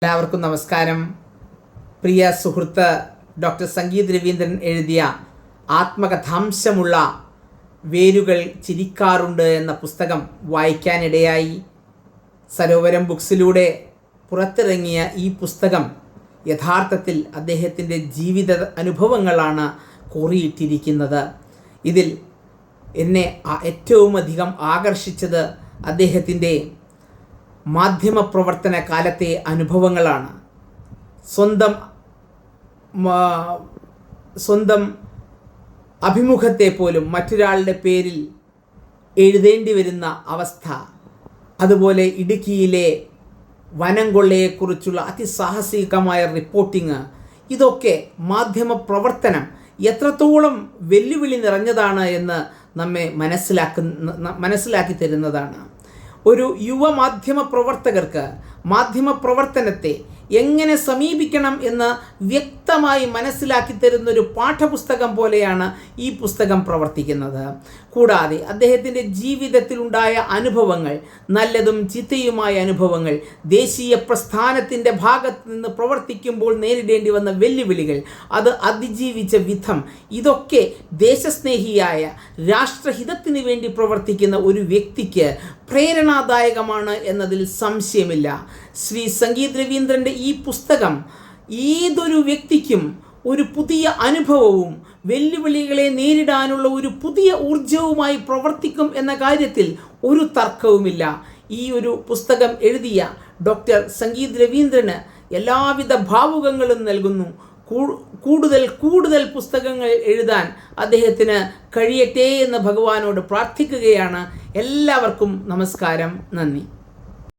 എല്ലാവർക്കും നമസ്കാരം. പ്രിയ സുഹൃത്ത് ഡോക്ടർ സംഗീത് രവീന്ദ്രൻ എഴുതിയ ആത്മകഥാംശമുള്ള വേരുകൾ ചിരിക്കാറുണ്ട് എന്ന പുസ്തകം വായിക്കാനിടയായി. സരോവരം ബുക്സിലൂടെ പുറത്തിറങ്ങിയ ഈ പുസ്തകം യഥാർത്ഥത്തിൽ അദ്ദേഹത്തിൻ്റെ ജീവിത അനുഭവങ്ങളാണ് കോറിയിട്ടിരിക്കുന്നത്. ഇതിൽ എന്നെ ഏറ്റവും അധികം ആകർഷിച്ചത് അദ്ദേഹത്തിൻ്റെ മാധ്യമപ്രവർത്തന കാലത്തെ അനുഭവങ്ങളാണ്. സ്വന്തം അഭിമുഖത്തെ പോലും മറ്റൊരാളുടെ പേരിൽ എഴുതേണ്ടി വരുന്ന അവസ്ഥ, അതുപോലെ ഇടുക്കിയിലെ വനം കൊള്ളയെക്കുറിച്ചുള്ള അതിസാഹസികമായ റിപ്പോർട്ടിങ്, ഇതൊക്കെ മാധ്യമപ്രവർത്തനം എത്രത്തോളം വെല്ലുവിളി നിറഞ്ഞതാണ് എന്ന് നമ്മെ മനസ്സിലാക്കി തരുന്നതാണ്. ഒരു യുവ മാധ്യമ പ്രവർത്തകർക്ക് മാധ്യമപ്രവർത്തനത്തെ എങ്ങനെ സമീപിക്കണം എന്ന് വ്യക്തമായി മനസ്സിലാക്കി തരുന്നൊരു പാഠപുസ്തകം പോലെയാണ് ഈ പുസ്തകം പ്രവർത്തിക്കുന്നത്. കൂടാതെ അദ്ദേഹത്തിൻ്റെ ജീവിതത്തിലുണ്ടായ അനുഭവങ്ങൾ, നല്ലതും ചീത്തയുമായ അനുഭവങ്ങൾ, ദേശീയ പ്രസ്ഥാനത്തിൻ്റെ ഭാഗത്ത് നിന്ന് പ്രവർത്തിക്കുമ്പോൾ നേരിടേണ്ടി വന്ന വെല്ലുവിളികൾ, അത് അതിജീവിച്ച വിധം, ഇതൊക്കെ ദേശസ്നേഹിയായ രാഷ്ട്രഹിതത്തിന് വേണ്ടി പ്രവർത്തിക്കുന്ന ഒരു വ്യക്തിക്ക് പ്രേരണാദായകമാണ് എന്നതിൽ സംശയമില്ല. ശ്രീ സംഗീത് രവീന്ദ്രൻ്റെ ഈ പുസ്തകം ഏതൊരു വ്യക്തിക്കും ഒരു പുതിയ അനുഭവവും വെല്ലുവിളികളെ നേരിടാനുള്ള ഒരു പുതിയ ഊർജവുമായി പ്രവർത്തിക്കും എന്ന കാര്യത്തിൽ ഒരു തർക്കവുമില്ല. ഈ ഒരു പുസ്തകം എഴുതിയ ഡോക്ടർ സംഗീത് രവീന്ദ്രന് എല്ലാവിധ ഭാവുകങ്ങളും നൽകുന്നു. കൂടുതൽ പുസ്തകങ്ങൾ എഴുതാൻ അദ്ദേഹത്തിന് കഴിയട്ടെ എന്ന് ഭഗവാനോട് പ്രാർത്ഥിക്കുകയാണ്. എല്ലാവർക്കും നമസ്കാരം, നന്ദി.